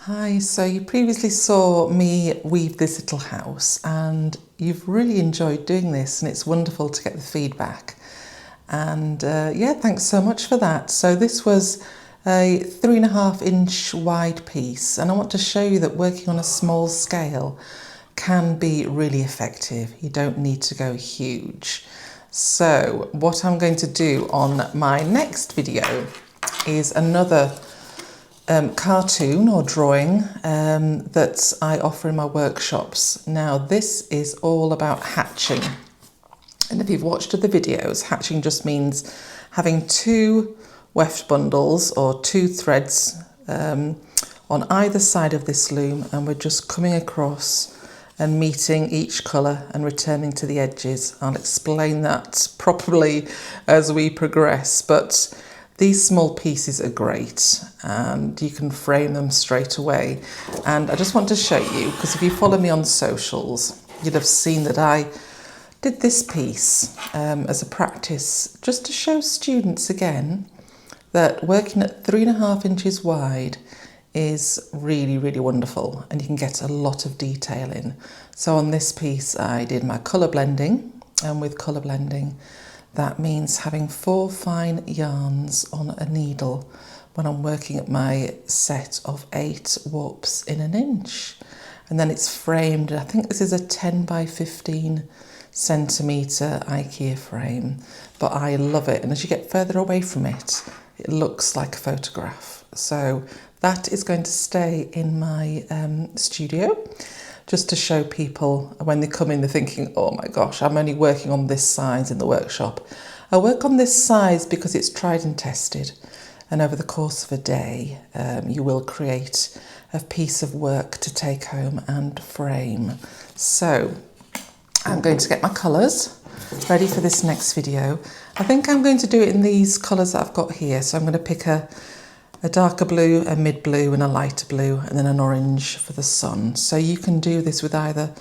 Hi, so you previously saw me weave this little house and you've really enjoyed doing this and it's wonderful to get the feedback. And yeah, thanks so much for that. So this was a 3.5 inch wide piece and I want to show you that working on a small scale can be really effective. You don't need to go huge. So what I'm going to do on my next video is another cartoon or drawing that I offer in my workshops. Now this is all about hatching, and if you've watched other videos, hatching just means having two weft bundles or two threads on either side of this loom, and we're just coming across and meeting each colour and returning to the edges. I'll explain that properly as we progress, but these small pieces are great and you can frame them straight away. And I just want to show you, because if you follow me on socials, you'd have seen that I did this piece as a practice, just to show students again that working at 3.5 inches wide is really, really wonderful and you can get a lot of detail in. So on this piece I did my colour blending, and with colour blending that means having 4 fine yarns on a needle when I'm working at my set of 8 warps in an inch. And then it's framed, I think this is a 10 by 15 centimetre IKEA frame, but I love it. And as you get further away from it, it looks like a photograph. So that is going to stay in my studio, just to show people when they come in, they're thinking, oh my gosh, I'm only working on this size in the workshop. I work on this size because it's tried and tested. And over the course of a day, you will create a piece of work to take home and frame. So I'm going to get my colours ready for this next video. I think I'm going to do it in these colours that I've got here. So I'm going to pick a darker blue, a mid blue and a lighter blue, and then an orange for the sun. So you can do this with either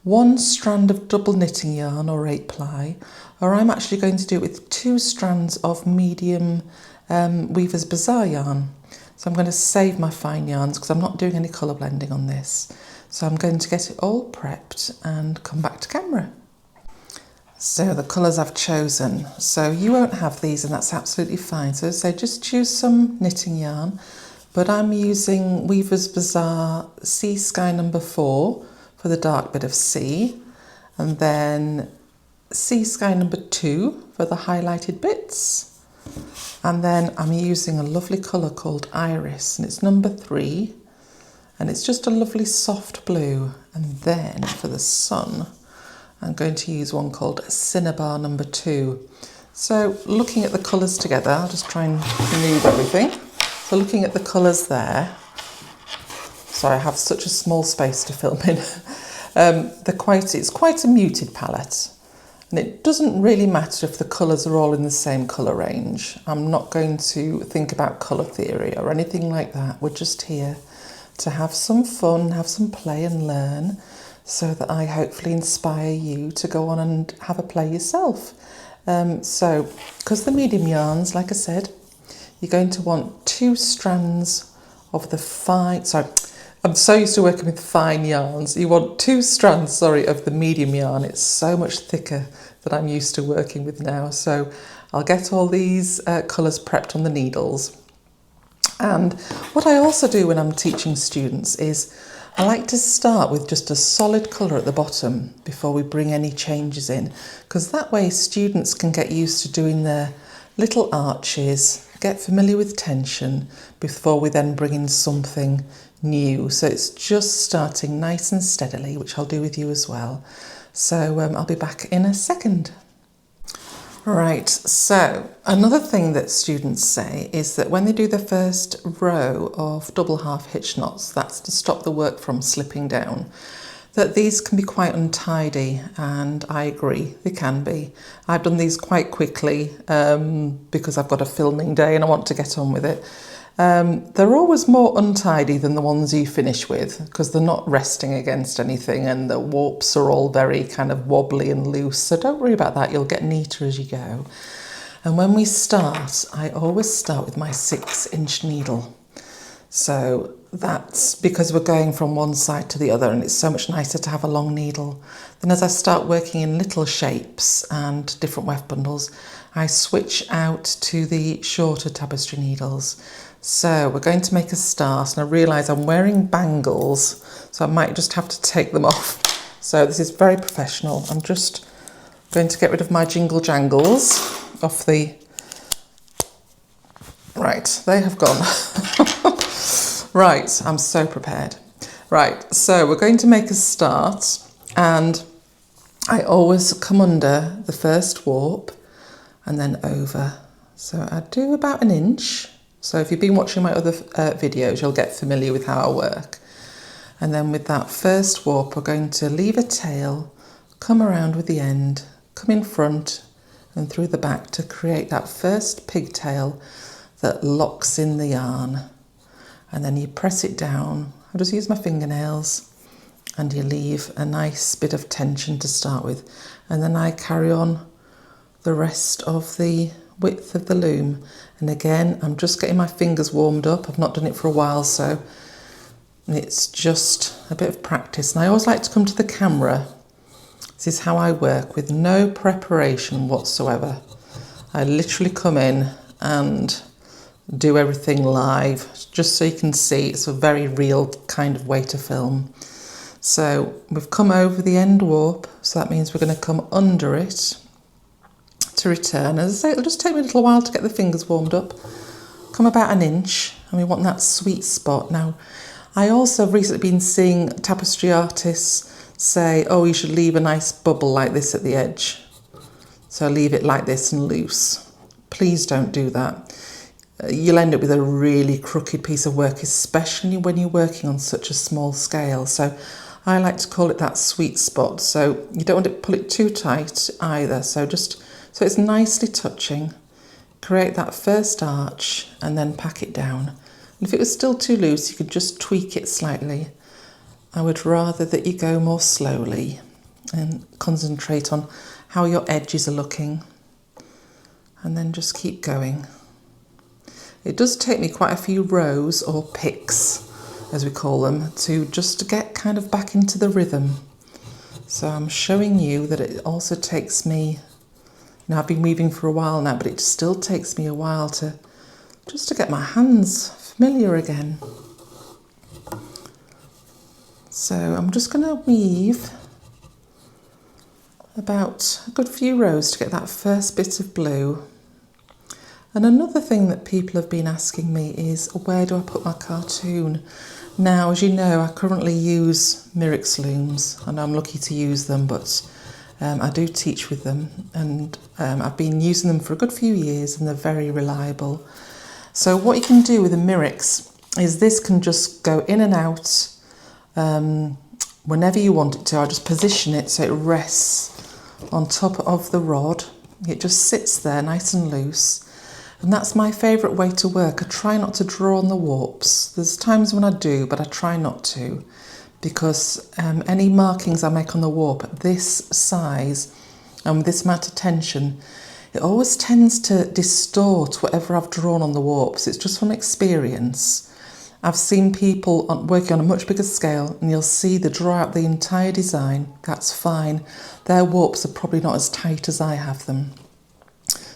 one strand of double knitting yarn or 8-ply, or I'm actually going to do it with 2 strands of medium Weaver's Bazaar yarn. So I'm going to save my fine yarns because I'm not doing any colour blending on this. So I'm going to get it all prepped and come back to camera. So the colours I've chosen, so you won't have these and that's absolutely fine. So just choose some knitting yarn, but I'm using Weaver's Bazaar Sea Sky number 4 for the dark bit of sea, and then Sea Sky number 2 for the highlighted bits. And then I'm using a lovely colour called Iris, and it's number 3, and it's just a lovely soft blue. And then for the sun, I'm going to use one called Cinnabar number 2. So looking at the colours together, I'll just try and move everything. So looking at the colours there, sorry I have such a small space to film in, it's quite a muted palette. And it doesn't really matter if the colours are all in the same colour range. I'm not going to think about colour theory or anything like that. We're just here to have some fun, have some play and learn, so that I hopefully inspire you to go on and have a play yourself. So, because the medium yarns, like I said, you're going to want 2 strands of the fine, I'm so used to working with fine yarns. You want 2 strands, of the medium yarn. It's so much thicker than I'm used to working with now. So I'll get all these colours prepped on the needles. And what I also do when I'm teaching students is I like to start with just a solid colour at the bottom before we bring any changes in, because that way students can get used to doing their little arches, get familiar with tension before we then bring in something new. So it's just starting nice and steadily, which I'll do with you as well. So I'll be back in a second. Right, so another thing that students say is that when they do the first row of double half hitch knots, that's to stop the work from slipping down, that these can be quite untidy, and I agree, they can be. I've done these quite quickly because I've got a filming day and I want to get on with it. They're always more untidy than the ones you finish with because they're not resting against anything and the warps are all very kind of wobbly and loose. So don't worry about that, you'll get neater as you go. And when we start, I always start with my 6-inch needle. So that's because we're going from one side to the other, and it's so much nicer to have a long needle. Then as I start working in little shapes and different weft bundles, I switch out to the shorter tapestry needles. So we're going to make a start, and I realise I'm wearing bangles, so I might just have to take them off. So this is very professional. I'm just going to get rid of my jingle jangles off the... Right, they have gone. Right, I'm so prepared. Right, so we're going to make a start, and I always come under the first warp and then over. So I do about an inch. So if you've been watching my other videos, you'll get familiar with how I work. And then with that first warp, we're going to leave a tail, come around with the end, come in front and through the back to create that first pigtail that locks in the yarn. And then you press it down. I just use my fingernails, and you leave a nice bit of tension to start with. And then I carry on the rest of the width of the loom. And again, I'm just getting my fingers warmed up. I've not done it for a while, so it's just a bit of practice. And I always like to come to the camera. This is how I work, with no preparation whatsoever. I literally come in and do everything live, just so you can see. It's a very real kind of way to film. So we've come over the end warp, so that means we're going to come under it to return. As I say, it'll just take me a little while to get the fingers warmed up. Come about an inch, and we want that sweet spot. Now, I also have recently been seeing tapestry artists say, oh, you should leave a nice bubble like this at the edge. So leave it like this and loose. Please don't do that. You'll end up with a really crooked piece of work, especially when you're working on such a small scale. So I like to call it that sweet spot. So you don't want to pull it too tight either. So just so it's nicely touching, create that first arch and then pack it down. And if it was still too loose, you could just tweak it slightly. I would rather that you go more slowly and concentrate on how your edges are looking, and then just keep going. It does take me quite a few rows, or picks as we call them, to just get kind of back into the rhythm. So I'm showing you that it also takes me, I've been weaving for a while now, but it still takes me a while to get my hands familiar again. So I'm just going to weave about a good few rows to get that first bit of blue. And another thing that people have been asking me is, where do I put my cartoon? Now, as you know, I currently use Mirix looms, and I'm lucky to use them, but I do teach with them, and I've been using them for a good few years, and they're very reliable. So what you can do with a Mirix is this can just go in and out whenever you want it to. I just position it so it rests on top of the rod. It just sits there nice and loose. And that's my favourite way to work. I try not to draw on the warps. There's times when I do, but I try not to, because any markings I make on the warp at this size and with this amount of tension, it always tends to distort whatever I've drawn on the warps. It's just from experience. I've seen people working on a much bigger scale, and you'll see they draw out the entire design. That's fine. Their warps are probably not as tight as I have them.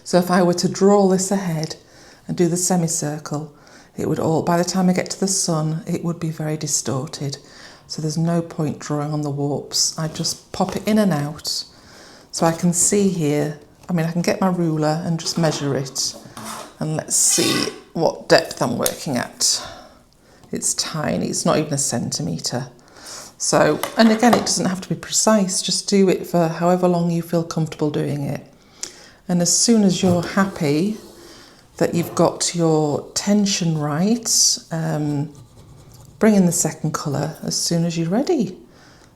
So if I were to draw this ahead and do the semicircle, it would all, by the time I get to the sun, it would be very distorted. So there's no point drawing on the warps. I just pop it in and out. So I can see here, I can get my ruler and just measure it. And let's see what depth I'm working at. It's tiny, it's not even a centimetre. So, and again, it doesn't have to be precise, just do it for however long you feel comfortable doing it. And as soon as you're happy that you've got your tension right, bring in the second colour as soon as you're ready.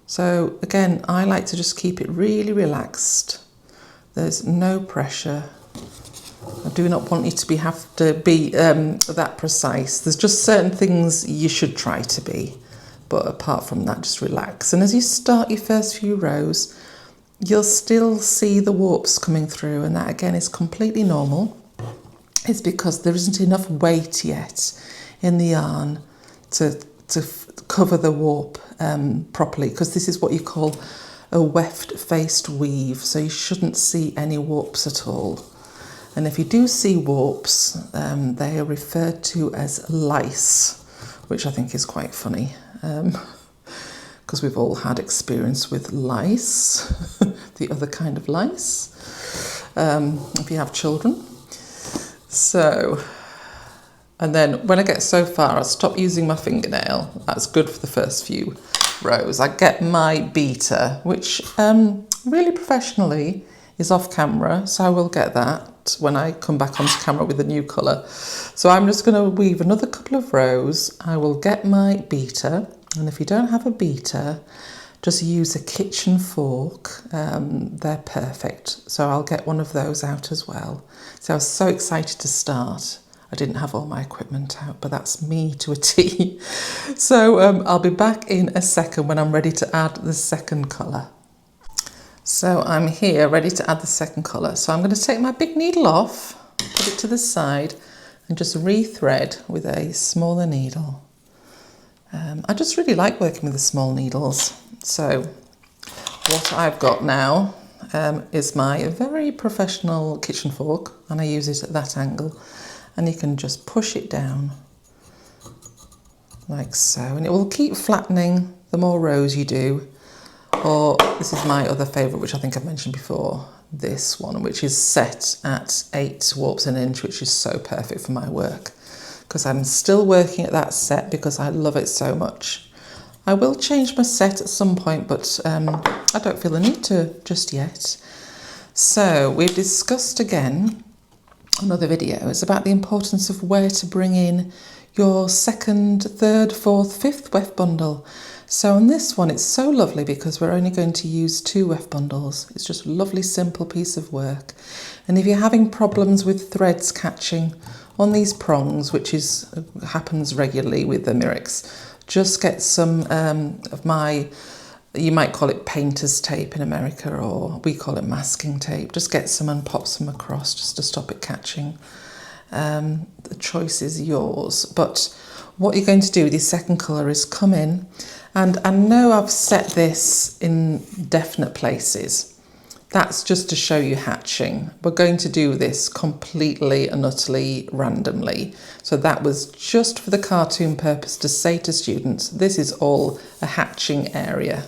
So again, I like to just keep it really relaxed. There's no pressure. I do not want you to have to be that precise. There's just certain things you should try to be, but apart from that, just relax. And as you start your first few rows, you'll still see the warps coming through, and that again is completely normal. It's because there isn't enough weight yet in the yarn to cover the warp properly, because this is what you call a weft-faced weave, so you shouldn't see any warps at all. And if you do see warps, they are referred to as lice, which I think is quite funny, because we've all had experience with lice, the other kind of lice, if you have children. So, and then when I get so far, I stop using my fingernail. That's good for the first few rows. I get my beater, which really professionally is off camera, so I will get that when I come back onto camera with a new colour. So I'm just going to weave another couple of rows. I will get my beater, and if you don't have a beater, just use a kitchen fork. They're perfect. So I'll get one of those out as well. So I was so excited to start. I didn't have all my equipment out, but that's me to a T. So I'll be back in a second when I'm ready to add the second colour. So I'm here ready to add the second colour. So I'm going to take my big needle off, put it to the side, and just re-thread with a smaller needle. I just really like working with the small needles. So what I've got now is my very professional kitchen fork, and I use it at that angle. And you can just push it down like so, and it will keep flattening the more rows you do. Or this is my other favourite, which I think I've mentioned before, this one, which is set at 8 warps an inch, which is so perfect for my work, because I'm still working at that set because I love it so much. I will change my set at some point, but I don't feel the need to just yet. So we've discussed again on other videos about the importance of where to bring in your second, third, fourth, fifth weft bundle. So on this one, it's so lovely because we're only going to use 2 weft bundles. It's just a lovely, simple piece of work. And if you're having problems with threads catching on these prongs, which happens regularly with the Mirix, just get some of my, you might call it painter's tape in America, or we call it masking tape. Just get some and pop some across just to stop it catching. The choice is yours. But what you're going to do with your second colour is come in, and I know I've set this in definite places. That's just to show you hatching. We're going to do this completely and utterly randomly. So that was just for the cartoon purpose to say to students, this is all a hatching area.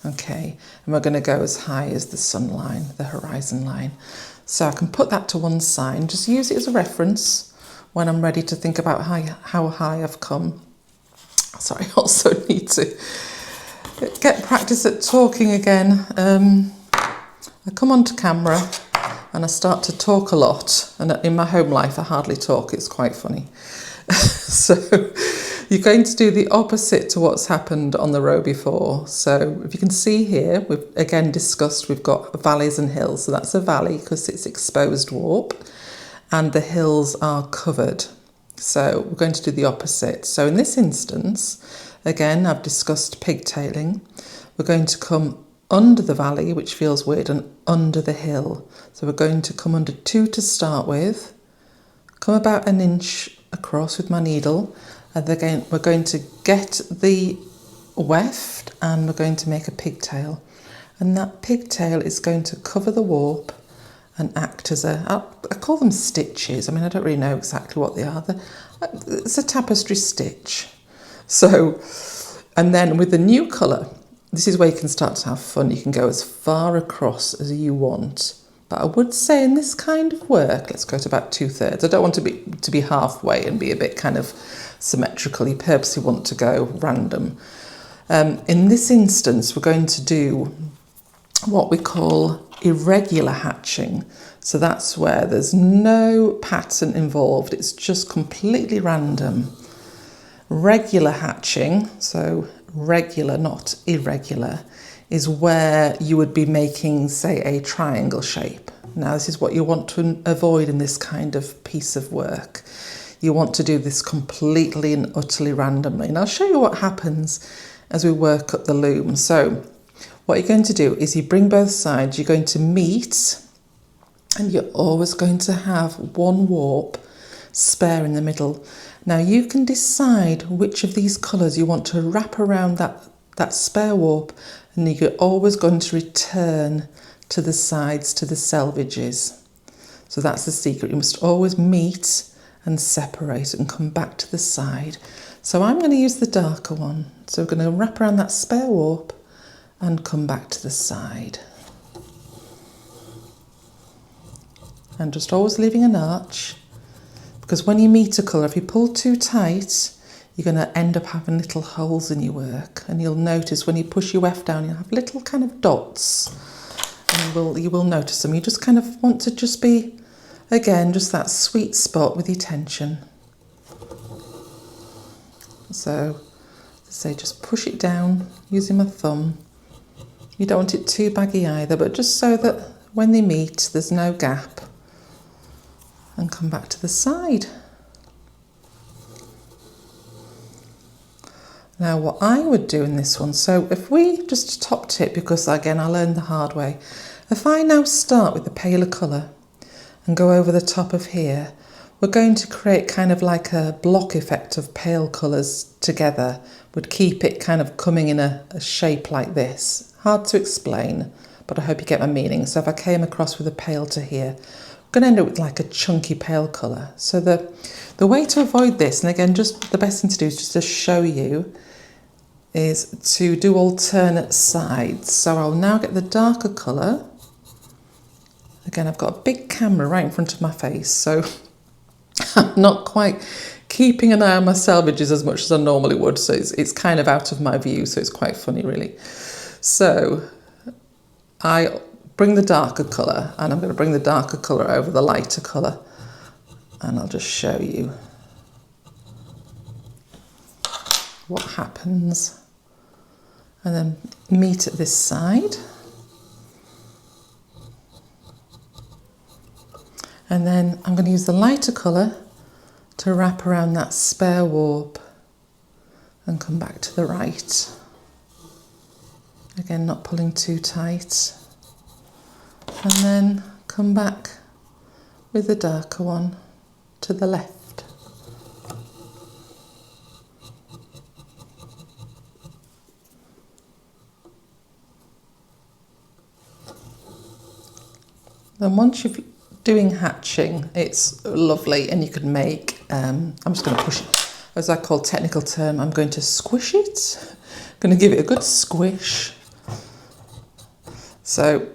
Okay, and we're going to go as high as the sun line, the horizon line. So I can put that to one side and just use it as a reference when I'm ready to think about how high I've come. So I also need to get practice at talking again. I come onto camera and I start to talk a lot, and in my home life I hardly talk. It's quite funny. So you're going to do the opposite to what's happened on the row before. So if you can see here, we've again discussed we've got valleys and hills. So that's a valley because it's exposed warp, and the hills are covered. So we're going to do the opposite. So in this instance, again, I've discussed pigtailing. We're going to come under the valley, which feels weird, and under the hill. So we're going to come under 2 to start with, come about an inch across with my needle, and again we're going to get the weft and we're going to make a pigtail, and that pigtail is going to cover the warp and act as I call them stitches. I mean, I don't really know exactly what they are. It's a tapestry stitch. So, and then with the new colour, this is where you can start to have fun. You can go as far across as you want. But I would say in this kind of work, let's go to about 2/3. I don't want to be halfway and be a bit kind of symmetrical. You purposely want to go random. In this instance, we're going to do what we call irregular hatching. So that's where there's no pattern involved. It's just completely random. Regular hatching, so regular, not irregular, is where you would be making, say, a triangle shape. Now, this is what you want to avoid in this kind of piece of work. You want to do this completely and utterly randomly. And I'll show you what happens as we work up the loom. So what you're going to do is you bring both sides, you're going to meet, and you're always going to have one warp spare in the middle. Now you can decide which of these colours you want to wrap around that spare warp, and you're always going to return to the sides, to the selvages. So that's the secret. You must always meet and separate and come back to the side. So I'm going to use the darker one. So we're going to wrap around that spare warp and come back to the side. And just always leaving an arch, because when you meet a colour, if you pull too tight, you're going to end up having little holes in your work. And you'll notice when you push your weft down, you'll have little kind of dots. And you will notice them. You just kind of want to just be, again, just that sweet spot with your tension. So, say, just push it down using my thumb. You don't want it too baggy either, but just so that when they meet, there's no gap. And come back to the side. Now what I would do in this one, so if we just top tip, because again I learned the hard way, if I now start with the paler colour and go over the top of here, we're going to create kind of like a block effect of pale colours together. Would keep it kind of coming in a shape like this. Hard to explain, but I hope you get my meaning. So if I came across with a pale to here, I'm going to end up with like a chunky pale colour. So the way to avoid this, and again just the best thing to do is just to show you, is to do alternate sides. So I'll now get the darker colour. Again, I've got a big camera right in front of my face, so I'm not quite keeping an eye on my selvages as much as I normally would, so it's kind of out of my view, so it's quite funny really. So I bring the darker colour, and I'm going to bring the darker colour over the lighter colour, and I'll just show you what happens. And then meet at this side. And then I'm going to use the lighter colour to wrap around that spare warp and come back to the right. Again, not pulling too tight. And then come back with the darker one to the left. Then once you're doing hatching, it's lovely, and you can make, I'm just going to push it, as I call technical term, I'm going to squish it. I'm going to give it a good squish. So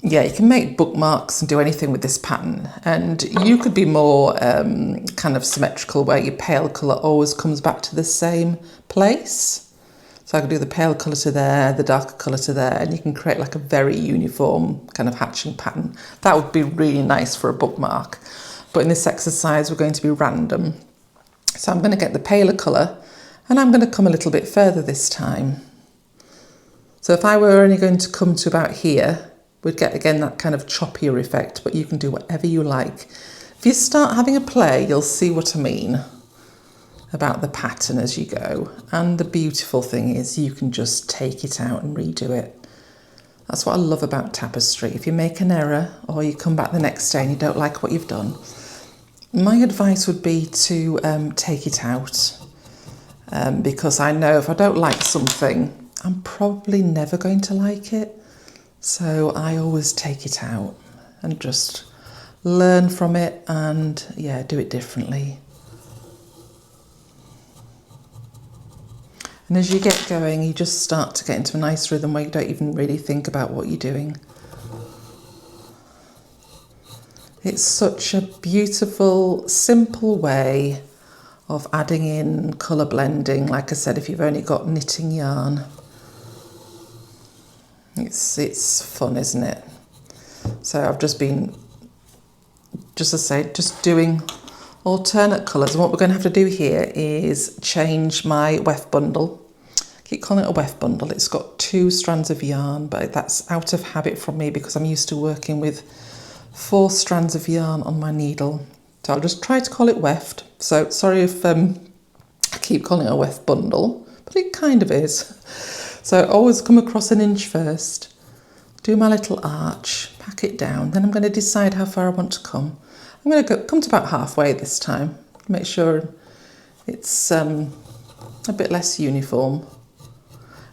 yeah, you can make bookmarks and do anything with this pattern, and you could be more kind of symmetrical, where your pale colour always comes back to the same place. So I could do the pale colour to there, the darker colour to there, and you can create like a very uniform kind of hatching pattern. That would be really nice for a bookmark. But in this exercise, we're going to be random. So I'm going to get the paler colour, and I'm going to come a little bit further this time. So if I were only going to come to about here, we'd get again that kind of choppier effect, but you can do whatever you like. If you start having a play, you'll see what I mean about the pattern as you go. And the beautiful thing is you can just take it out and redo it. That's what I love about tapestry. If you make an error or you come back the next day and you don't like what you've done, my advice would be to take it out, because I know if I don't like something, I'm probably never going to like it. So I always take it out and just learn from it and yeah, do it differently. And as you get going, you just start to get into a nice rhythm where you don't even really think about what you're doing. It's such a beautiful, simple way of adding in colour blending. Like I said, if you've only got knitting yarn, it's fun, isn't it? So I've just been, just as I say, just doing alternate colours, and what we're going to have to do here is change my weft bundle. I keep calling it a weft bundle. It's got 2 strands of yarn, but that's out of habit from me because I'm used to working with 4 strands of yarn on my needle. So I'll just try to call it weft. So sorry if I keep calling it a weft bundle, but it kind of is. So always come across an inch first, do my little arch, pack it down, then I'm going to decide how far I want to come. I'm going to come to about halfway this time, make sure it's a bit less uniform.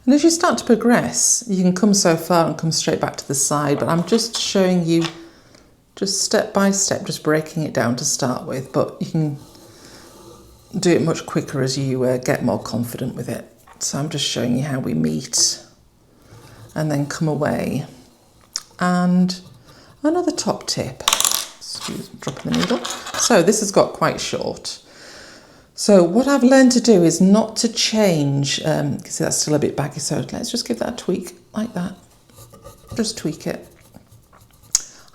And as you start to progress, you can come so far and come straight back to the side, but I'm just showing you just step by step, just breaking it down to start with, but you can do it much quicker as you get more confident with it. So I'm just showing you how we meet and then come away. And another top tip, excuse me, dropping the needle. So this has got quite short. So what I've learned to do is not to change, because that's still a bit baggy, so let's just give that a tweak like that. Just tweak it.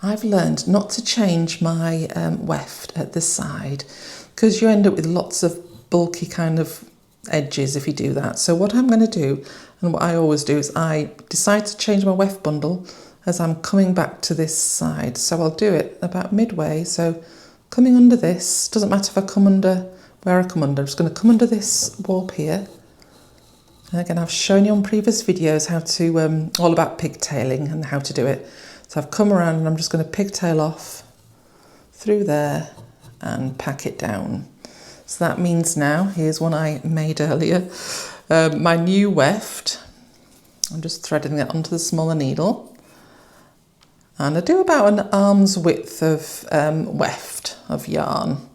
I've learned not to change my weft at the side, because you end up with lots of bulky kind of edges if you do that. So what I'm going to do, and what I always do, is I decide to change my weft bundle as I'm coming back to this side. So I'll do it about midway. So coming under this, doesn't matter if I come under where I come under, I'm just going to come under this warp here. And again, I've shown you on previous videos how to, all about pigtailing and how to do it. So I've come around and I'm just going to pigtail off through there and pack it down. So that means now, here's one I made earlier, my new weft. I'm just threading it onto the smaller needle. And I do about an arm's width of weft of yarn,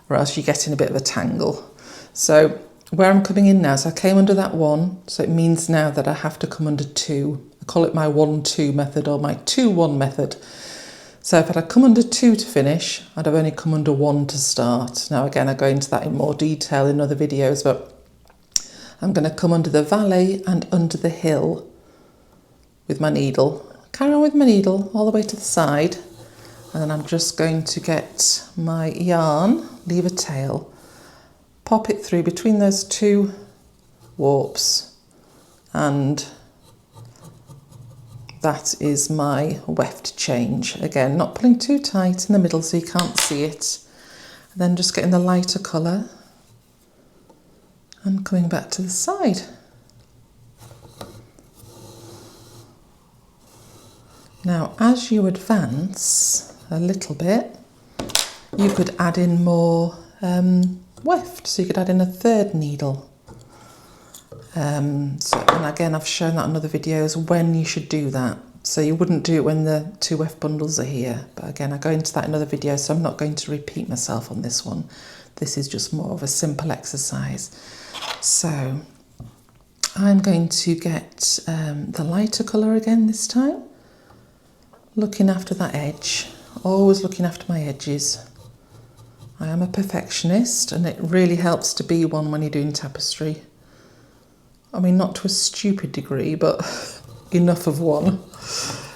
or else you get in a bit of a tangle. So where I'm coming in now, so I came under that one, so it means now that I have to come under two. I call it my 1-2 method, or my 2-1 method. So if I'd come under 2 to finish, I'd have only come under 1 to start. Now again, I go into that in more detail in other videos, but I'm going to come under the valley and under the hill with my needle. Carry on with my needle all the way to the side, and then I'm just going to get my yarn, leave a tail, pop it through between those 2 warps, and that is my weft change. Again, not pulling too tight in the middle so you can't see it. And then just getting the lighter colour and coming back to the side. Now, as you advance a little bit, you could add in more weft. So you could add in a 3rd needle. And again, I've shown that in other videos when you should do that. So you wouldn't do it when the 2 weft bundles are here. But again, I go into that in other videos, so I'm not going to repeat myself on this one. This is just more of a simple exercise. So I'm going to get the lighter colour again this time. Looking after that edge, always looking after my edges. I am a perfectionist, and it really helps to be one when you're doing tapestry. I mean, not to a stupid degree, but enough of one.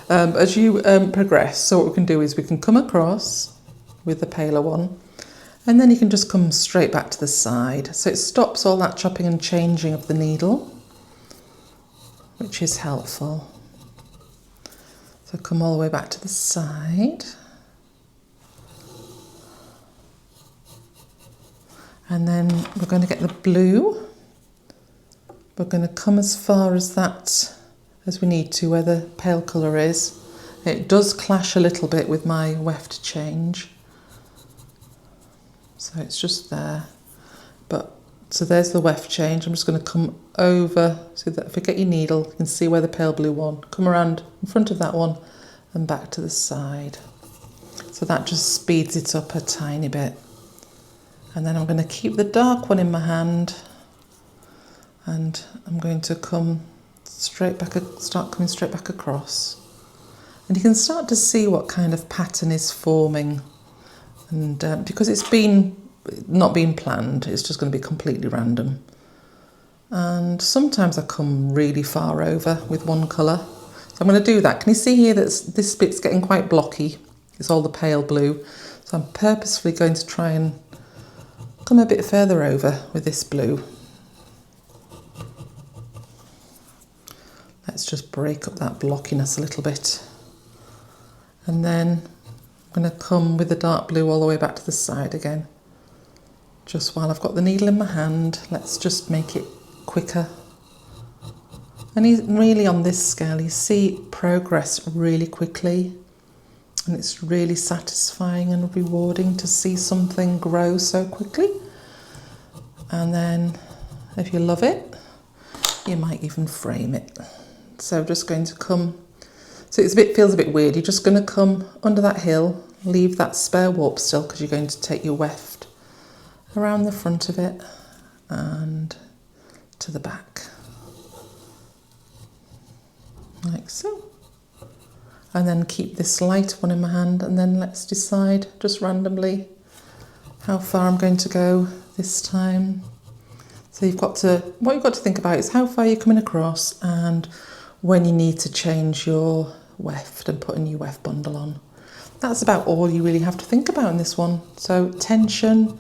As you progress, so what we can do is we can come across with the paler one, and then you can just come straight back to the side. So it stops all that chopping and changing of the needle, which is helpful. So come all the way back to the side. And then we're going to get the blue. We're going to come as far as that as we need to, where the pale colour is. It does clash a little bit with my weft change. So it's just there. So there's the weft change. I'm just going to come over, so that if you get your needle, you can see where the pale blue one, come around in front of that one and back to the side. So that just speeds it up a tiny bit. And then I'm going to keep the dark one in my hand, and I'm going to come straight back, start coming straight back across. And you can start to see what kind of pattern is forming. And because it's not been planned, it's just going to be completely random. And sometimes I come really far over with one colour. So I'm going to do that. Can you see here that this bit's getting quite blocky? It's all the pale blue. So I'm purposefully going to try and come a bit further over with this blue. Let's just break up that blockiness a little bit. And then I'm going to come with the dark blue all the way back to the side again. Just while I've got the needle in my hand, let's just make it quicker. And really on this scale, you see progress really quickly. And it's really satisfying and rewarding to see something grow so quickly. And then if you love it, you might even frame it. So just going to come, so feels a bit weird. You're just going to come under that hill, leave that spare warp still because you're going to take your weft around the front of it and to the back, like so. And then keep this light one in my hand, and then let's decide just randomly how far I'm going to go this time. So what you've got to think about is how far you're coming across and when you need to change your weft and put a new weft bundle on. That's about all you really have to think about in this one. So tension,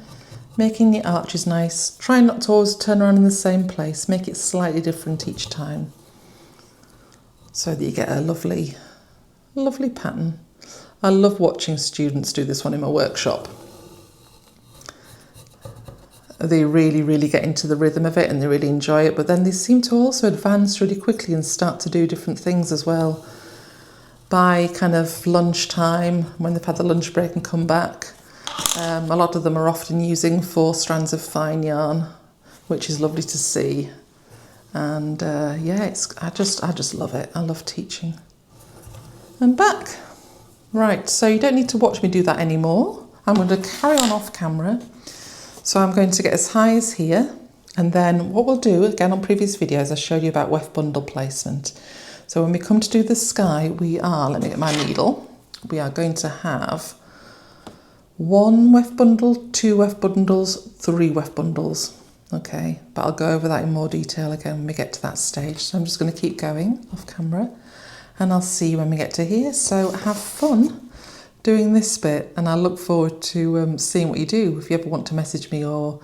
making the arches nice, try not to always turn around in the same place, make it slightly different each time so that you get a lovely pattern. I love watching students do this one in my workshop. They really get into the rhythm of it and they really enjoy it, but then they seem to also advance really quickly and start to do different things as well. By kind of lunchtime, when they've had the lunch break and come back, a lot of them are often using 4 strands of fine yarn, which is lovely to see. And yeah, I just love it. I love teaching. And back. Right, so you don't need to watch me do that anymore. I'm going to carry on off camera. So I'm going to get as high as here, and then what we'll do, again on previous videos I showed you about weft bundle placement. So when we come to do the sky, let me get my needle, we are going to have 1 weft bundle, 2 weft bundles, 3 weft bundles. Okay, but I'll go over that in more detail again when we get to that stage. So I'm just going to keep going off camera and I'll see you when we get to here. So have fun doing this bit, and I look forward to seeing what you do. If you ever want to message me or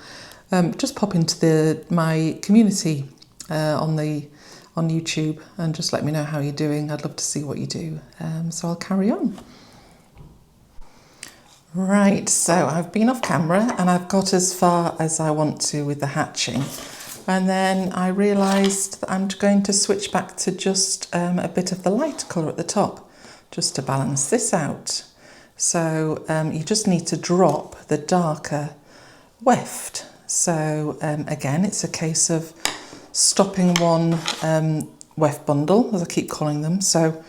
just pop into my community on YouTube and just let me know how you're doing. I'd love to see what you do. So I'll carry on. Right, so I've been off camera and I've got as far as I want to with the hatching. And then I realised that I'm going to switch back to just a bit of the light colour at the top, just to balance this out. So you just need to drop the darker weft. So again, it's a case of stopping one weft bundle, as I keep calling them. So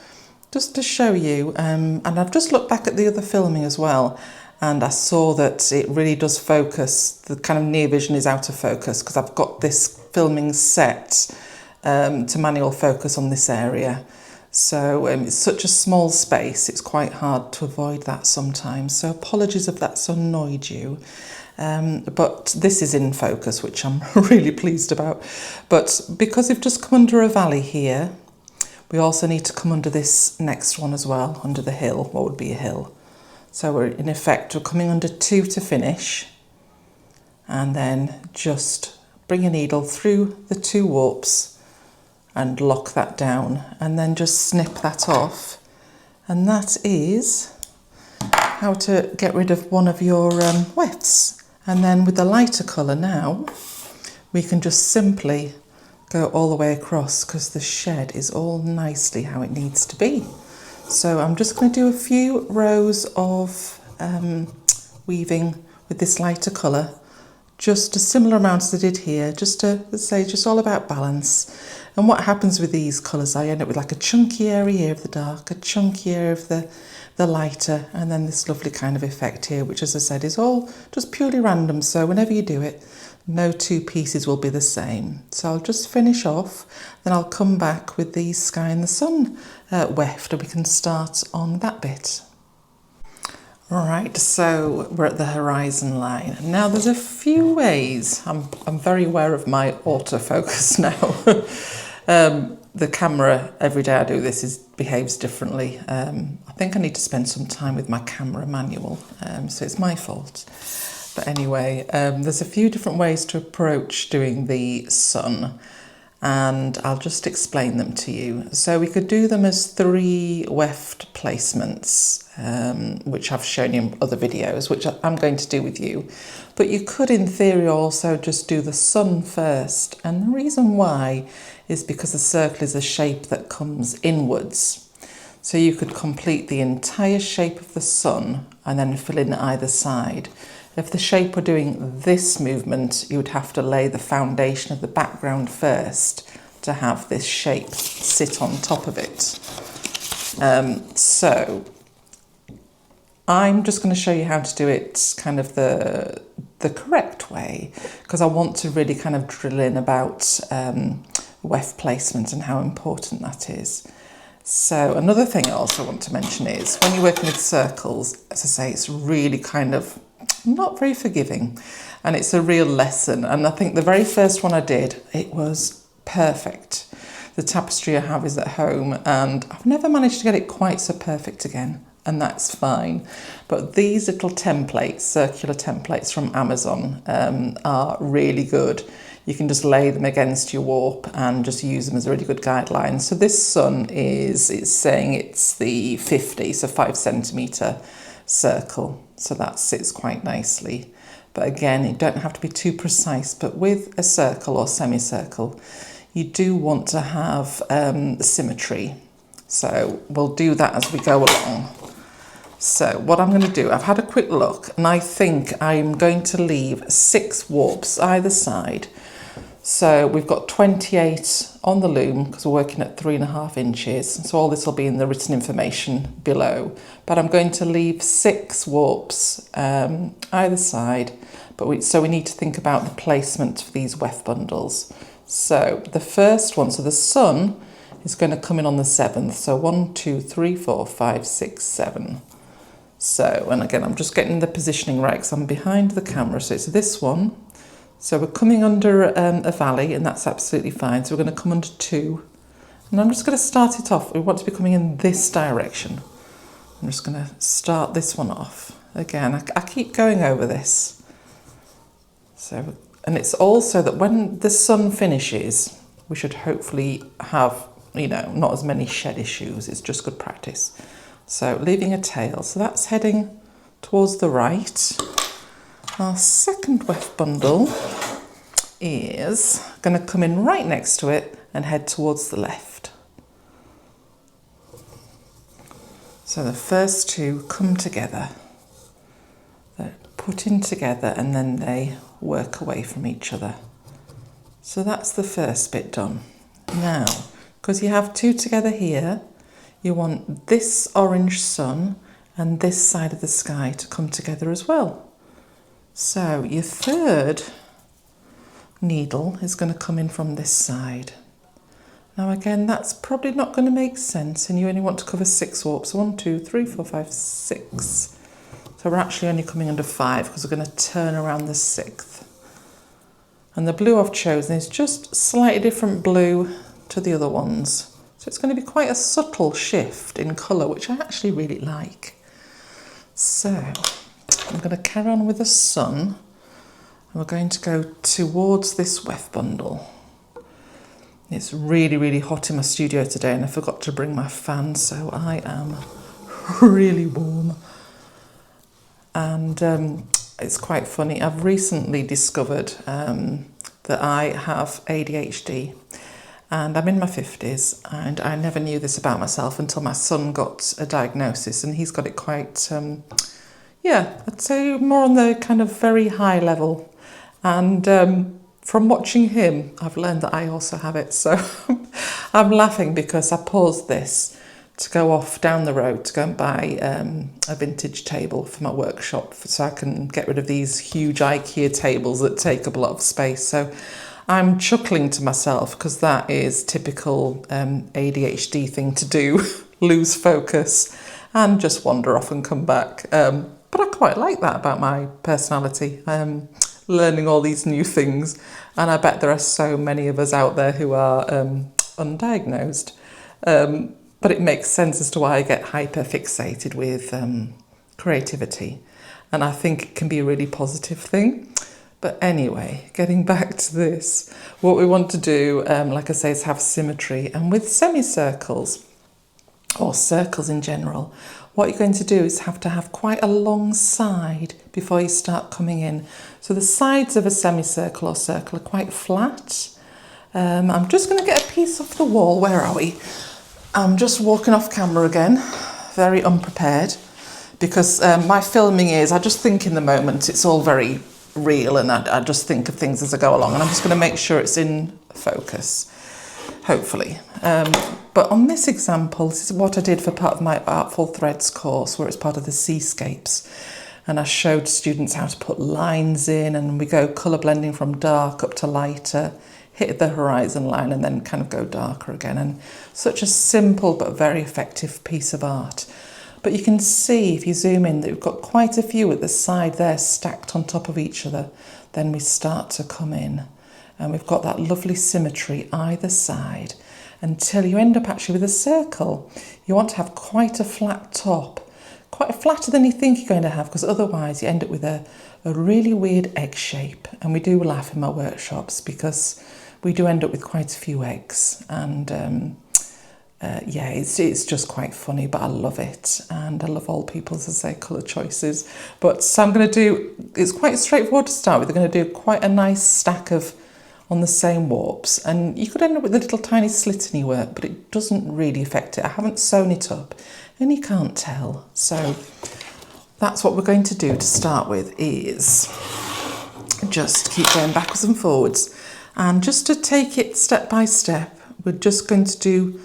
just to show you, and I've just looked back at the other filming as well, and I saw that it really does focus, the kind of near vision is out of focus because I've got this filming set to manual focus on this area. So it's such a small space, it's quite hard to avoid that sometimes. So apologies if that's annoyed you. But this is in focus, which I'm really pleased about. But because we've just come under a valley here, we also need to come under this next one as well, under the hill, what would be a hill. So we're coming under 2 to finish, and then just bring a needle through the 2 warps and lock that down, and then just snip that off. And that is how to get rid of one of your wefts. And then with the lighter colour now, we can just simply go all the way across because the shed is all nicely how it needs to be. So I'm just going to do a few rows of weaving with this lighter colour, just a similar amount as I did here, just to, let's say, just all about balance. And what happens with these colours, I end up with like a chunky area here of the dark, a chunky area of the lighter, and then this lovely kind of effect here, which, as I said, is all just purely random. So whenever you do it, no 2 pieces will be the same. So I'll just finish off, then I'll come back with the sky and the sun weft, and we can start on that bit. Right, so we're at the horizon line. Now there's a few ways. I'm very aware of my autofocus now. The camera, every day I do this, behaves differently. I think I need to spend some time with my camera manual, so it's my fault. But anyway, there's a few different ways to approach doing the sun, and I'll just explain them to you. So we could do them as 3 weft placements, which I've shown you in other videos, which I'm going to do with you. But you could, in theory, also just do the sun first. And the reason why is because the circle is a shape that comes inwards. So you could complete the entire shape of the sun and then fill in either side. If the shape were doing this movement, you would have to lay the foundation of the background first to have this shape sit on top of it. So I'm just going to show you how to do it kind of the correct way, because I want to really kind of drill in about weft placement and how important that is. So another thing I also want to mention is when you're working with circles, as I say, it's really kind of not very forgiving, and it's a real lesson. And I think the very first one I did, it was perfect. The tapestry I have is at home, and I've never managed to get it quite so perfect again, and that's fine. But these little templates, circular templates from Amazon, are really good. You can just lay them against your warp and just use them as a really good guideline. So this sun it's saying it's the 50, so 5 centimetre circle. So that sits quite nicely. But again, you don't have to be too precise, but with a circle or semicircle, you do want to have symmetry. So we'll do that as we go along. So what I'm going to do, I've had a quick look, and I think I'm going to leave 6 warps either side. So we've got 28 on the loom because we're working at 3.5 inches. So all this will be in the written information below. But I'm going to leave 6 warps either side. So we need to think about the placement for these weft bundles. So the first one, so the sun is going to come in on the 7th. So 1, 2, 3, 4, 5, 6, 7. So, and again, I'm just getting the positioning right because I'm behind the camera. So it's this one. So we're coming under a valley, and that's absolutely fine. So we're going to come under 2. And I'm just going to start it off. We want to be coming in this direction. I'm just going to start this one off. Again, I keep going over this. So, and it's also that when the sun finishes, we should hopefully have, not as many shed issues. It's just good practice. So leaving a tail. So that's heading towards the right. Our second weft bundle is going to come in right next to it and head towards the left. So the first 2 come together. They're put in together and then they work away from each other. So that's the first bit done. Now, because you have 2 together here, you want this orange sun and this side of the sky to come together as well. So your third needle is going to come in from this side. Now again, that's probably not going to make sense, and you only want to cover 6 warps. 1, 2, 3, 4, 5, 6. So we're actually only coming under 5 because we're going to turn around the 6th. And the blue I've chosen is just slightly different blue to the other ones. So it's going to be quite a subtle shift in colour, which I actually really like. So I'm going to carry on with the sun, and we're going to go towards this weft bundle. It's really, really hot in my studio today, and I forgot to bring my fan, so I am really warm. And it's quite funny. I've recently discovered that I have ADHD, and I'm in my 50s, and I never knew this about myself until my son got a diagnosis, and he's got it quite, I'd say more on the kind of very high level. And from watching him, I've learned that I also have it. So I'm laughing because I paused this to go off down the road to go and buy a vintage table for my workshop so I can get rid of these huge IKEA tables that take up a lot of space. So I'm chuckling to myself because that is typical ADHD thing to do, lose focus and just wander off and come back. But I quite like that about my personality, learning all these new things. And I bet there are so many of us out there who are undiagnosed. But it makes sense as to why I get hyper fixated with creativity. And I think it can be a really positive thing. But anyway, getting back to this, what we want to do, like I say, is have symmetry. And with semicircles, or circles in general, what you're going to do is have to have quite a long side before you start coming in. So the sides of a semicircle or circle are quite flat. I'm just going to get a piece off the wall. Where are we? I'm just walking off camera again, very unprepared, because my filming is, I just think in the moment, it's all very real, and I just think of things as I go along, and I'm just going to make sure it's in focus, hopefully. But on this example, this is what I did for part of my Artful Threads course, where it's part of the seascapes. And I showed students how to put lines in, and we go colour blending from dark up to lighter, hit the horizon line and then kind of go darker again. And such a simple but very effective piece of art. But you can see, if you zoom in, that we've got quite a few at the side there stacked on top of each other. Then we start to come in, and we've got that lovely symmetry either side until you end up actually with a circle. You want to have quite a flat top, quite flatter than you think you're going to have, because otherwise you end up with a really weird egg shape. And we do laugh in my workshops because we do end up with quite a few eggs, and yeah, it's just quite funny, but I love it, and I love all people's, as I say, colour choices. But so I'm going to do, it's quite straightforward to start with. We're going to do quite a nice stack of on the same warps, and you could end up with a little tiny slit in your work, but it doesn't really affect it. I haven't sewn it up, and you can't tell. So that's what we're going to do to start with, is just keep going backwards and forwards. And just to take it step by step, we're just going to do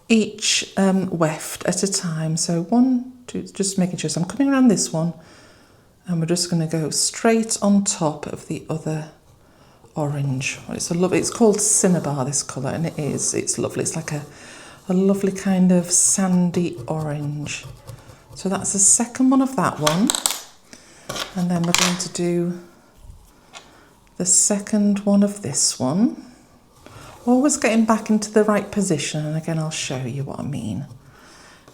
each weft at a time. So 1, 2, just making sure. So I'm coming around this one, and we're just going to go straight on top of the other orange. It's called Cinnabar, this colour, and it's lovely. It's like a lovely kind of sandy orange. So that's the second one of that one, and then we're going to do the second one of this one. Always getting back into the right position, and again I'll show you what I mean.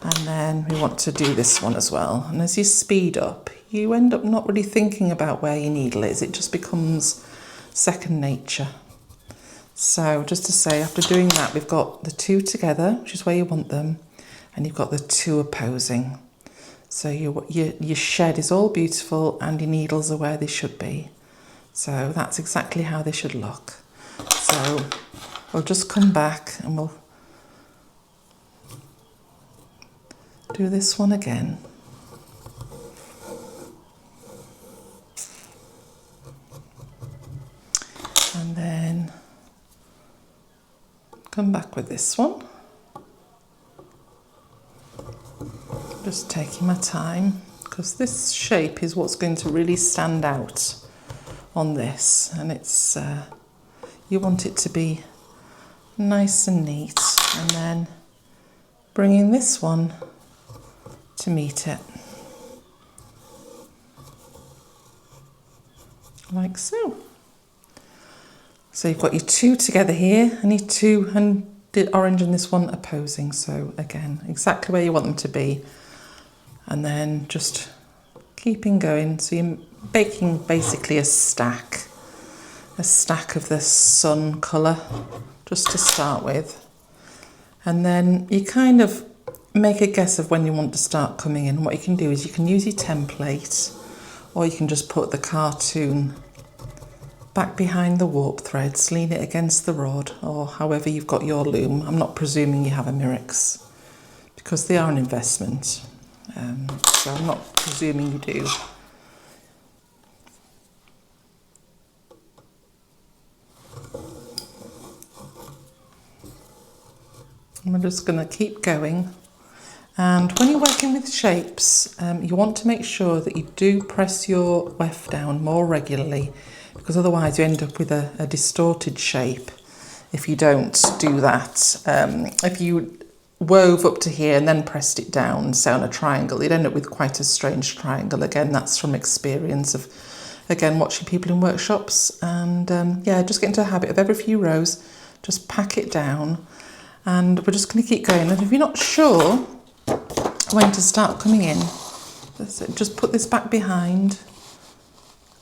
And then we want to do this one as well, and as you speed up you end up not really thinking about where your needle is. It just becomes second nature. So just to say, after doing that, we've got the two together, which is where you want them, and you've got the two opposing. So your shed is all beautiful and your needles are where they should be. So that's exactly how they should look. So we'll just come back and we'll do this one again. And then come back with this one. Just taking my time, because this shape is what's going to really stand out on this, and it's you want it to be nice and neat, and then bringing this one to meet it, like so. So you've got your two together here, and your two, and the orange and this one opposing. So again, exactly where you want them to be. And then just keeping going. So you're making basically a stack of the sun colour, just to start with. And then you kind of make a guess of when you want to start coming in. What you can do is you can use your template, or you can just put the cartoon back behind the warp threads, lean it against the rod, or however you've got your loom. I'm not presuming you have a Mirix, because they are an investment. So I'm not presuming you do. And we're just going to keep going. And when you're working with shapes, you want to make sure that you do press your weft down more regularly, because otherwise you end up with a distorted shape if you don't do that. If you wove up to here and then pressed it down, say on a triangle, you'd end up with quite a strange triangle. Again, that's from experience of, again, watching people in workshops. And yeah, just get into a habit of every few rows, just pack it down, and we're just going to keep going. And if you're not sure when to start coming in, just put this back behind,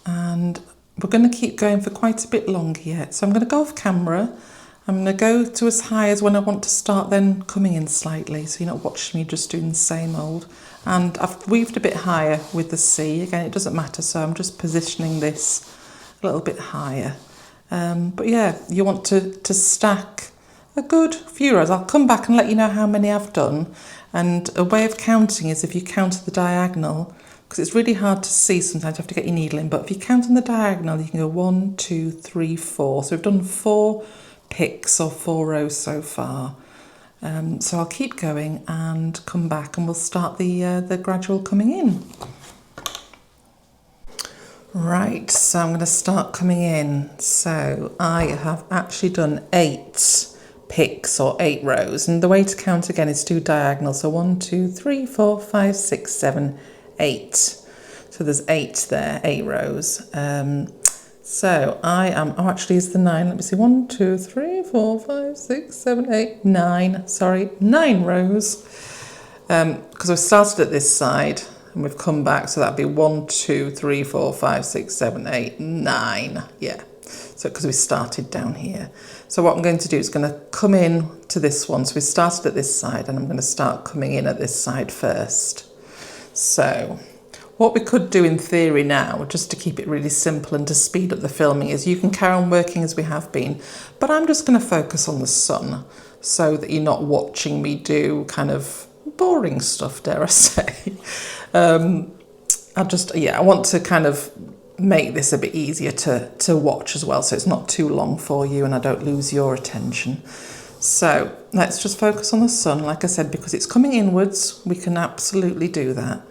and we're going to keep going for quite a bit longer yet. So I'm going to go off camera. I'm going to go to as high as when I want to start, then coming in slightly, so you're not watching me just doing the same old. And I've weaved a bit higher with the C. Again, it doesn't matter, so I'm just positioning this a little bit higher. But yeah, you want to stack a good few rows. I'll come back and let you know how many I've done. And a way of counting is if you count the diagonal, because it's really hard to see sometimes, you have to get your needle in, but if you count on the diagonal, you can go 1, 2, 3, 4. So we've done 4 picks or 4 rows so far. So I'll keep going and come back and we'll start the gradual coming in. Right, so I'm going to start coming in. So I have actually done 8 picks or 8 rows, and the way to count again is 2 diagonals. So 1, 2, 3, 4, 5, 6, 7, 8. So there's 8 there, 8 rows. So I am, oh actually is the 9, let me see, 1, 2, 3, 4, 5, 6, 7, 8, 9, sorry, 9 rows. Because we started at this side and we've come back, so that'd be 1, 2, 3, 4, 5, 6, 7, 8, 9, yeah. So because we started down here. So what I'm going to do is going to come in to this one. So we started at this side and I'm going to start coming in at this side first. So what we could do in theory now, just to keep it really simple and to speed up the filming, is you can carry on working as we have been, but I'm just going to focus on the sun so that you're not watching me do kind of boring stuff, dare I say. I want to kind of make this a bit easier to watch as well, so it's not too long for you and I don't lose your attention. So let's just focus on the sun. Like I said, because it's coming inwards, we can absolutely do that.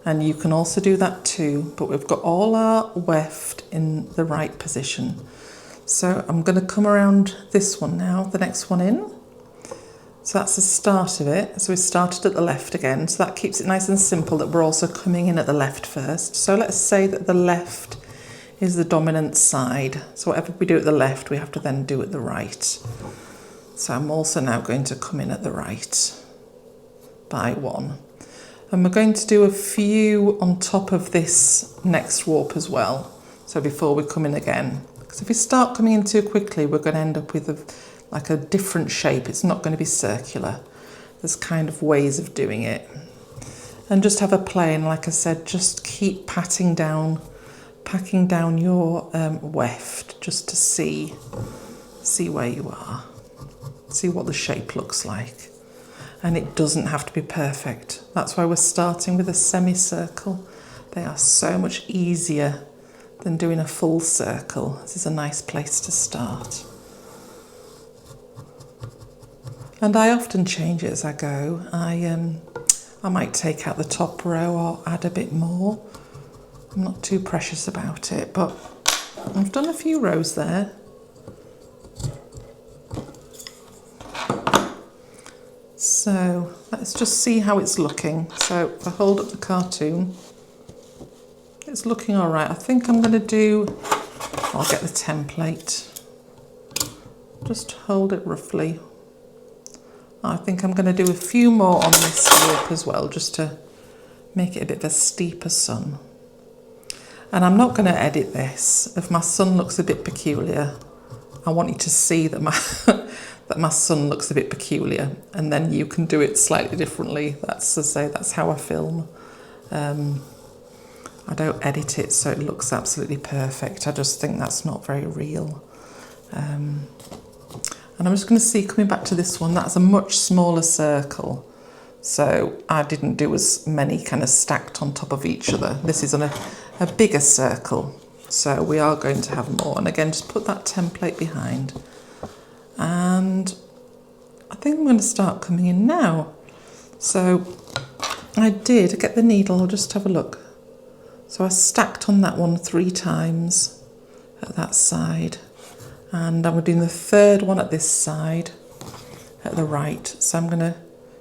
And you can also do that too, but we've got all our weft in the right position. So I'm going to come around this one now, the next one in. So that's the start of it. So we started at the left again. So that keeps it nice and simple that we're also coming in at the left first. So let's say that the left is the dominant side. So whatever we do at the left, we have to then do at the right. So I'm also now going to come in at the right by 1. And we're going to do a few on top of this next warp as well. So before we come in again, because if we start coming in too quickly, we're going to end up with a different shape. It's not going to be circular. There's kind of ways of doing it. And just have a play, and like I said, just keep packing down your weft just to see where you are, see what the shape looks like. And it doesn't have to be perfect. That's why we're starting with a semicircle. They are so much easier than doing a full circle. This is a nice place to start. And I often change it as I go. I might take out the top row or add a bit more. I'm not too precious about it, but I've done a few rows there. So let's just see how it's looking. So if I hold up the cartoon, it's looking all right. I think I'm going to do, I'll get the template. Just hold it roughly. I think I'm going to do a few more on this warp as well, just to make it a bit of a steeper sun. And I'm not going to edit this. If my sun looks a bit peculiar, I want you to see that my sun looks a bit peculiar, and then you can do it slightly differently. That's to say, that's how I film. I don't edit it so it looks absolutely perfect. I just think that's not very real. And I'm just going to see, coming back to this one, that's a much smaller circle. So I didn't do as many kind of stacked on top of each other. This is on a bigger circle. So we are going to have more. And again, just put that template behind. And I think I'm going to start coming in now. So I did get the needle, I'll just have a look. So I stacked on that one 3 times at that side. And I'm doing the third one at this side, at the right. So I'm going to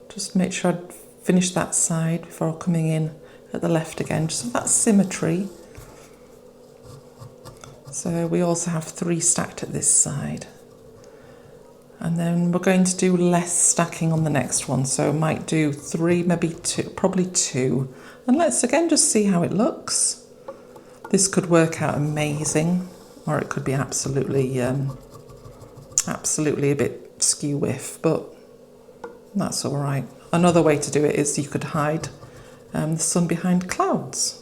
just make sure I finish that side before coming in at the left again, just so that's symmetry. So we also have 3 stacked at this side. And then we're going to do less stacking on the next one. So I might do 3, maybe 2, probably 2. And let's again just see how it looks. This could work out amazing, or it could be absolutely a bit skew-whiff, but that's all right. Another way to do it is you could hide the sun behind clouds.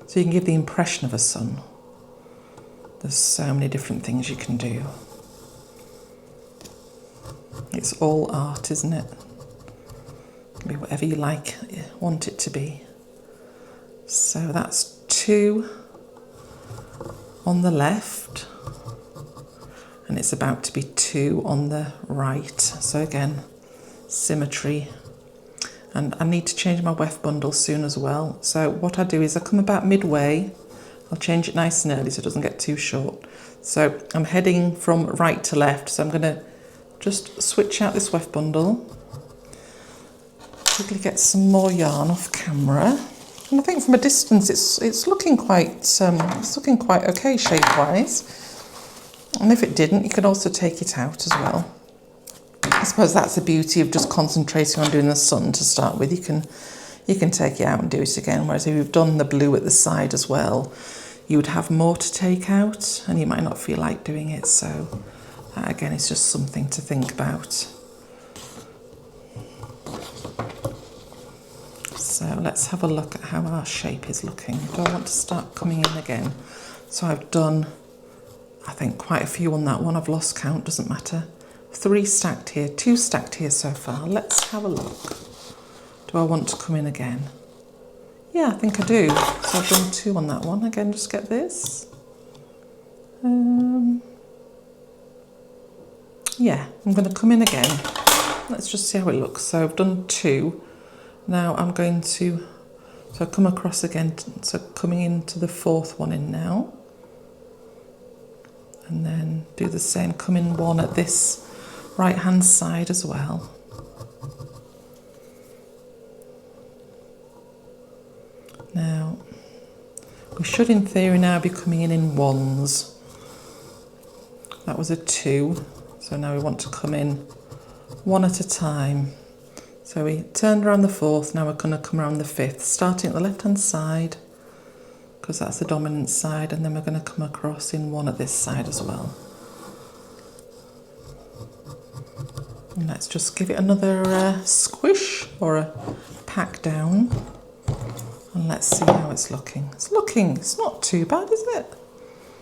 So you can give the impression of a sun. There's so many different things you can do. It's all art, isn't it? It can be whatever you want it to be. So that's 2 on the left, and it's about to be 2 on the right. So again, symmetry. And I need to change my weft bundle soon as well. So what I do is I come about midway. I'll change it nice and early so it doesn't get too short. So I'm heading from right to left. So I'm going to just switch out this weft bundle. Quickly get some more yarn off camera. And I think from a distance it's looking quite okay shape-wise. And if it didn't, you could also take it out as well. I suppose that's the beauty of just concentrating on doing the sun to start with. You can take it out and do it again. Whereas if you've done the blue at the side as well, you would have more to take out and you might not feel like doing it. So that again is just something to think about. So let's have a look at how our shape is looking. Do I want to start coming in again? So I've done, I think, quite a few on that one. I've lost count, doesn't matter. 3 stacked here, 2 stacked here so far. Let's have a look. Do I want to come in again? Yeah, I think I do. So I've done 2 on that one. Again, just get this. Yeah, I'm going to come in again. Let's just see how it looks. So I've done 2. Now I'm going to, so come across again, so coming into the 4th one in now. And then do the same, come in 1 at this right hand side as well. Now, we should in theory now be coming in 1s. That was a 2, so now we want to come in 1 at a time. So we turned around the 4th, now we're going to come around the 5th, starting at the left hand side, because that's the dominant side, and then we're going to come across in 1 at this side as well. And let's just give it another squish or a pack down, and let's see how it's looking. It's not too bad, is it?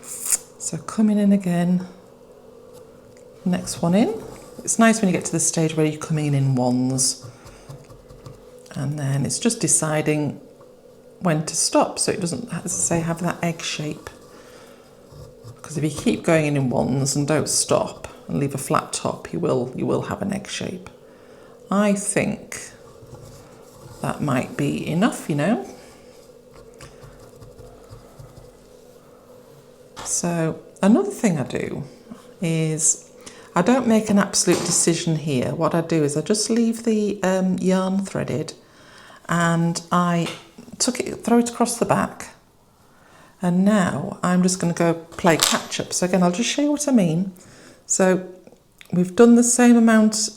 So coming in again, next one in. It's nice when you get to the stage where you're coming in 1s. And then it's just deciding when to stop so it doesn't, as I say, have that egg shape. Because if you keep going in 1s and don't stop and leave a flat top, you will have an egg shape. I think that might be enough, you know. So another thing I do is I don't make an absolute decision here. What I do is I just leave the yarn threaded and I throw it across the back. And now I'm just going to go play catch up. So again, I'll just show you what I mean. So we've done the same amount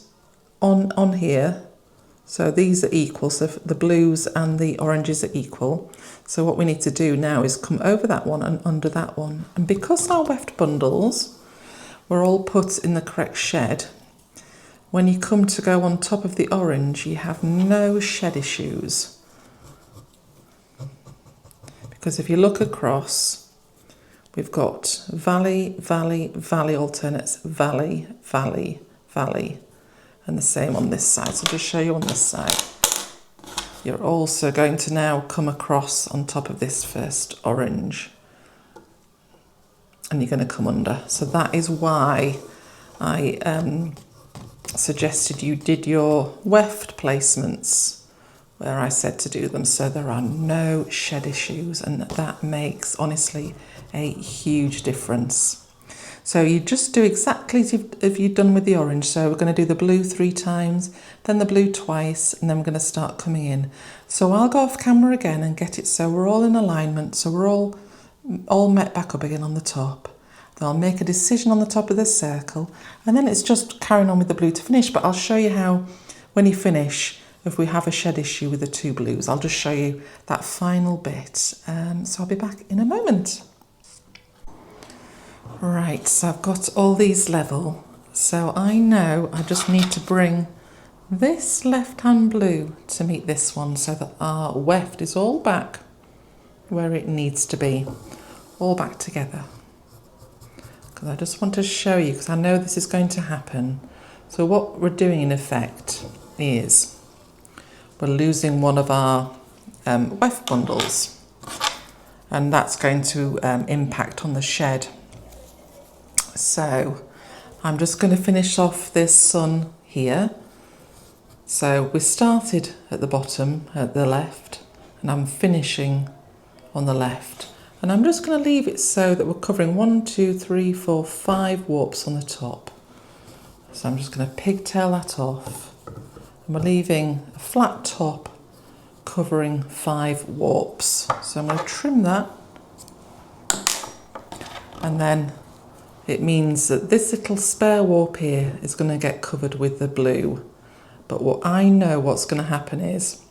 on here. So these are equal. So the blues and the oranges are equal. So what we need to do now is come over that one and under that one. And because our weft bundles were all put in the correct shed, when you come to go on top of the orange, you have no shed issues. Because if you look across, we've got valley, valley, valley alternates, valley, valley, valley. And the same on this side. So I'll just show you on this side. You're also going to now come across on top of this first orange. And you're going to come under. So that is why I suggested you did your weft placements where I said to do them, so there are no shed issues, and that makes honestly a huge difference. So you just do exactly as you've done with the orange. So we're going to do the blue 3 times, then the blue twice, and then we're going to start coming in. So I'll go off camera again and get it so we're all in alignment, so we're all met back up again on the top. Then I'll make a decision on the top of this circle, and then it's just carrying on with the blue to finish. But I'll show you how, when you finish, if we have a shed issue with the 2 blues, I'll just show you that final bit. So I'll be back in a moment. Right, so I've got all these level. So I know I just need to bring this left-hand blue to meet this one so that our weft is all back where it needs to be, all back together. Because I just want to show you, because I know this is going to happen. So what we're doing in effect is we're losing one of our weft bundles, and that's going to impact on the shed. So I'm just going to finish off this sun here. So we started at the bottom at the left, and I'm finishing on the left. And I'm just going to leave it so that we're covering 1, 2, 3, 4, 5 warps on the top. So I'm just going to pigtail that off, and we're leaving a flat top covering 5 warps. So I'm going to trim that, and then it means that this little spare warp here is going to get covered with the blue. But what I know what's going to happen is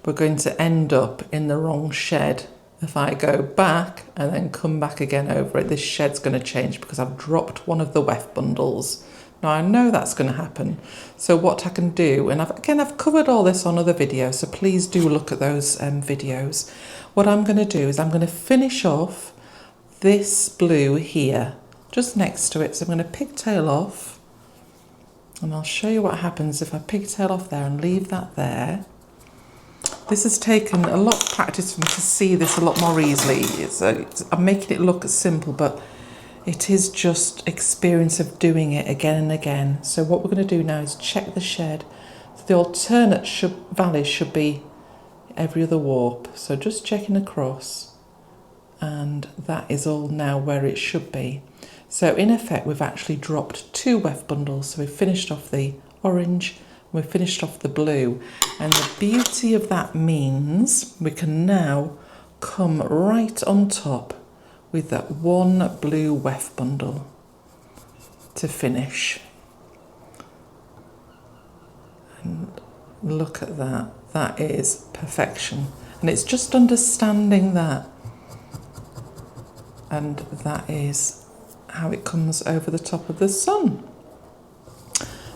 we're going to end up in the wrong shed. If I go back and then come back again over it, this shed's going to change because I've dropped one of the weft bundles. Now I know that's going to happen. So what I can do, and I've covered all this on other videos, so please do look at those videos. What I'm going to do is I'm going to finish off this blue here, just next to it. So I'm going to pigtail off, and I'll show you what happens if I pigtail off there and leave that there. This has taken a lot of practice for me to see this a lot more easily. I'm making it look simple, but it is just experience of doing it again and again. So what we're going to do now is check the shed. So the alternate valleys should be every other warp. So just checking across, and that is all now where it should be. So in effect, we've actually dropped 2 weft bundles. So we've finished off the orange, we've finished off the blue. And the beauty of that means we can now come right on top with that 1 blue weft bundle to finish. And look at that, that is perfection. And it's just understanding that. And that is how it comes over the top of the sun.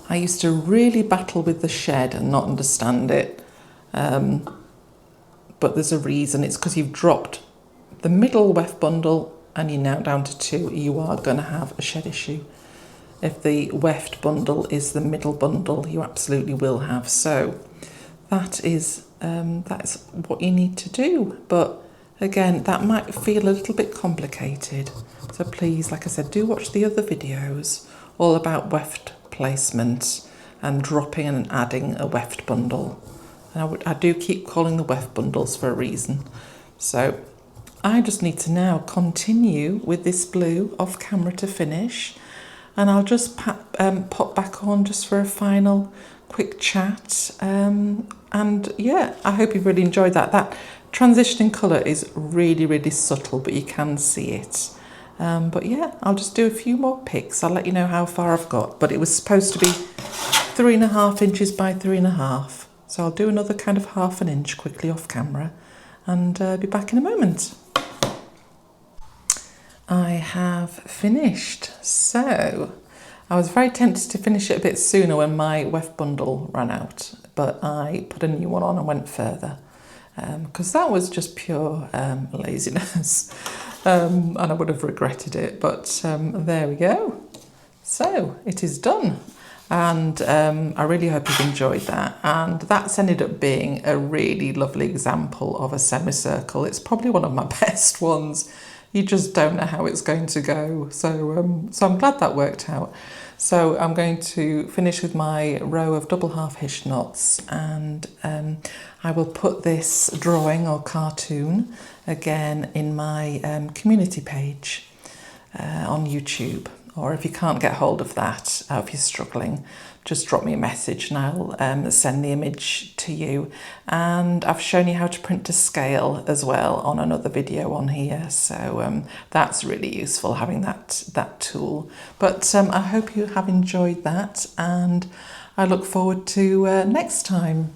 I used to really battle with the shed and not understand it, but there's a reason. It's because you've dropped the middle weft bundle and you're now down to 2. You are going to have a shed issue. If the weft bundle is the middle bundle, you absolutely will have. So that's what you need to do. But again, that might feel a little bit complicated. So please, like I said, do watch the other videos all about weft placement and dropping and adding a weft bundle. And I do keep calling the weft bundles for a reason. So I just need to now continue with this blue off camera to finish. And I'll just pop back on just for a final quick chat. And yeah, I hope you've really enjoyed that. That transitioning colour is really, really subtle, but you can see it. But yeah, I'll just do a few more picks. I'll let you know how far I've got. But it was supposed to be 3.5 inches by 3.5. So I'll do another kind of 1/2 inch quickly off camera and be back in a moment. I have finished. So I was very tempted to finish it a bit sooner when my weft bundle ran out, but I put a new one on and went further because that was just pure laziness. And I would have regretted it, but there we go. So it is done, and I really hope you've enjoyed that. And that's ended up being a really lovely example of a semicircle. It's probably one of my best ones. You just don't know how it's going to go. So I'm glad that worked out. So I'm going to finish with my row of double half hitch knots, and I will put this drawing or cartoon again in my community page on YouTube. Or if you can't get hold of that, if you're struggling, just drop me a message and I'll send the image to you. And I've shown you how to print to scale as well on another video on here. So that's really useful, having that tool. But I hope you have enjoyed that, and I look forward to next time.